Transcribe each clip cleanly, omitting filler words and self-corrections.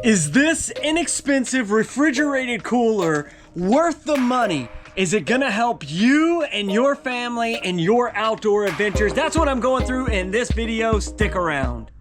Is this inexpensive refrigerated cooler worth the money? Is it gonna help you and your family and your outdoor adventures? That's what I'm going through in this video. Stick around.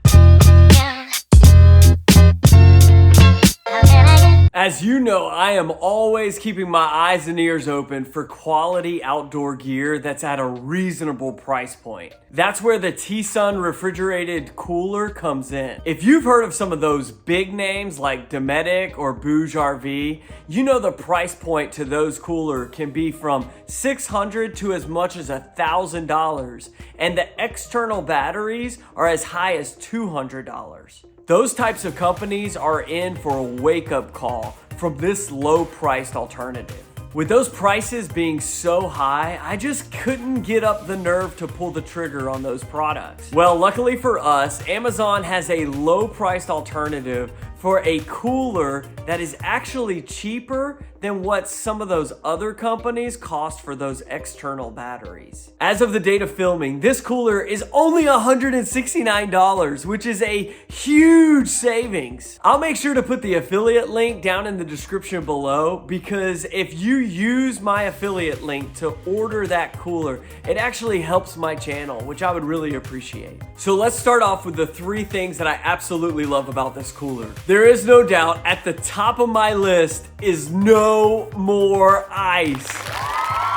As you know, I am always keeping my eyes and ears open for quality outdoor gear that's at a reasonable price point. That's where the T-SuniceM Refrigerated cooler comes in. If you've heard of some of those big names like Dometic or Bouge RV, you know the price point to those cooler can be from $600 to as much as $1,000, and the external batteries are as high as $200. Those types of companies are in for a wake-up call from this low-priced alternative. With those prices being so high, I just couldn't get up the nerve to pull the trigger on those products. Well, luckily for us, Amazon has a low-priced alternative for a cooler that is actually cheaper than what some of those other companies cost for those external batteries. As of the date of filming, this cooler is only $169, which is a huge savings. I'll make sure to put the affiliate link down in the description below, because if you use my affiliate link to order that cooler, it actually helps my channel, which I would really appreciate. So let's start off with the 3 things that I absolutely love about this cooler. There is no doubt at the top of my list is no more ice.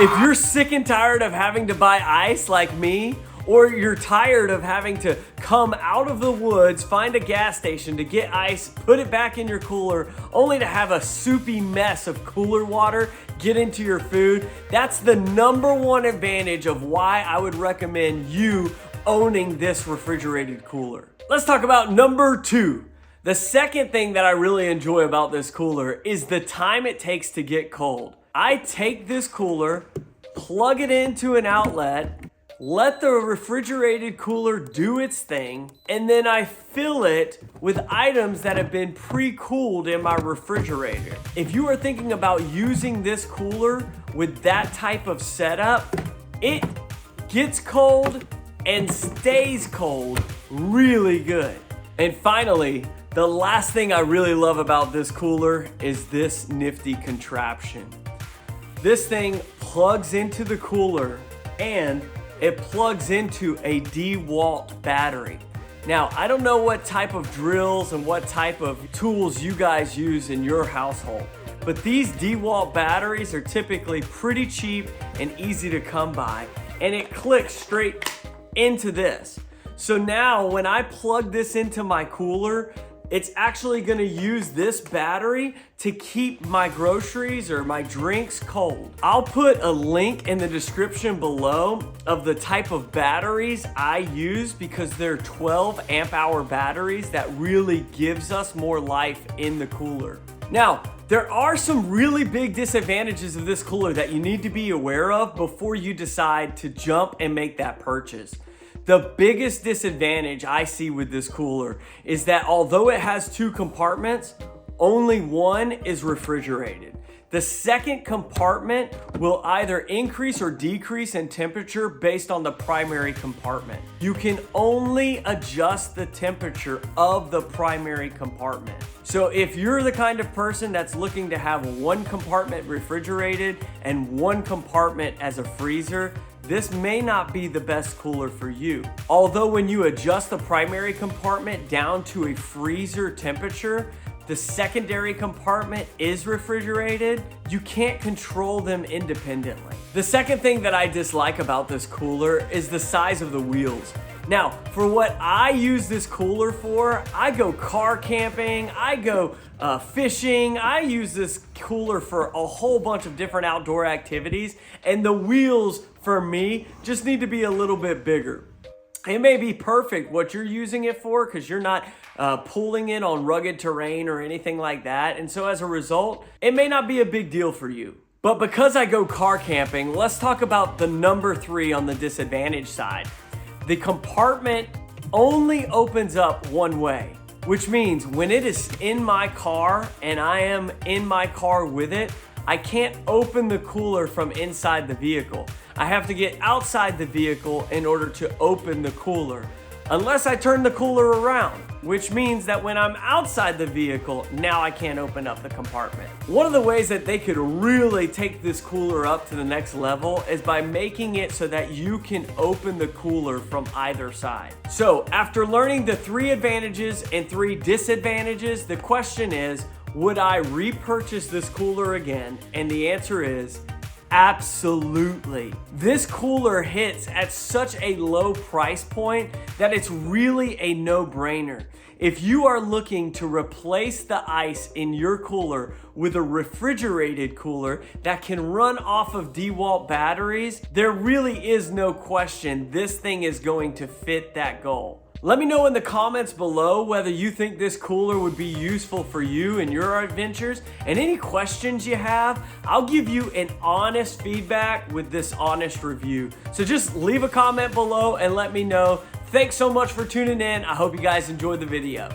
If you're sick and tired of having to buy ice like me, or you're tired of having to come out of the woods, find a gas station to get ice, put it back in your cooler, only to have a soupy mess of cooler water get into your food, that's the #1 advantage of why I would recommend you owning this refrigerated cooler. Let's talk about number 2. The second thing that I really enjoy about this cooler is the time it takes to get cold. I take this cooler, plug it into an outlet, let the refrigerated cooler do its thing, and then I fill it with items that have been pre-cooled in my refrigerator. If you are thinking about using this cooler with that type of setup, it gets cold and stays cold really good. And finally, the last thing I really love about this cooler is this nifty contraption. This thing plugs into the cooler and it plugs into a DeWalt battery. Now, I don't know what type of drills and what type of tools you guys use in your household, but these DeWalt batteries are typically pretty cheap and easy to come by, and it clicks straight into this. So now when I plug this into my cooler, it's actually gonna use this battery to keep my groceries or my drinks cold. I'll put a link in the description below of the type of batteries I use, because they're 12 amp hour batteries that really gives us more life in the cooler. Now, there are some really big disadvantages of this cooler that you need to be aware of before you decide to jump and make that purchase. The biggest disadvantage I see with this cooler is that although it has 2 compartments, only one is refrigerated. The second compartment will either increase or decrease in temperature based on the primary compartment. You can only adjust the temperature of the primary compartment. So if you're the kind of person that's looking to have 1 compartment refrigerated and 1 compartment as a freezer, this may not be the best cooler for you. Although when you adjust the primary compartment down to a freezer temperature, the secondary compartment is refrigerated, you can't control them independently. The second thing that I dislike about this cooler is the size of the wheels. Now, for what I use this cooler for, I go car camping, I go fishing, I use this cooler for a whole bunch of different outdoor activities, and the wheels for me just need to be a little bit bigger. It may be perfect what you're using it for, because you're not pulling it on rugged terrain or anything like that, and so as a result, it may not be a big deal for you. But because I go car camping, let's talk about the number 3 on the disadvantage side. The compartment only opens up one way, which means when it is in my car and I am in my car with it, I can't open the cooler from inside the vehicle. I have to get outside the vehicle in order to open the cooler. unless I turn the cooler around, which means that when I'm outside the vehicle, now I can't open up the compartment. One of the ways that they could really take this cooler up to the next level is by making it so that you can open the cooler from either side. So after learning the 3 advantages and 3 disadvantages, the question is, would I repurchase this cooler again? And the answer is absolutely. This cooler hits at such a low price point that it's really a no-brainer. If you are looking to replace the ice in your cooler with a refrigerated cooler that can run off of DeWalt batteries, there really is no question this thing is going to fit that goal. Let me know in the comments below whether you think this cooler would be useful for you in your adventures, and any questions you have, I'll give you an honest feedback with this honest review. So just leave a comment below and let me know. Thanks so much for tuning in. I hope you guys enjoyed the video.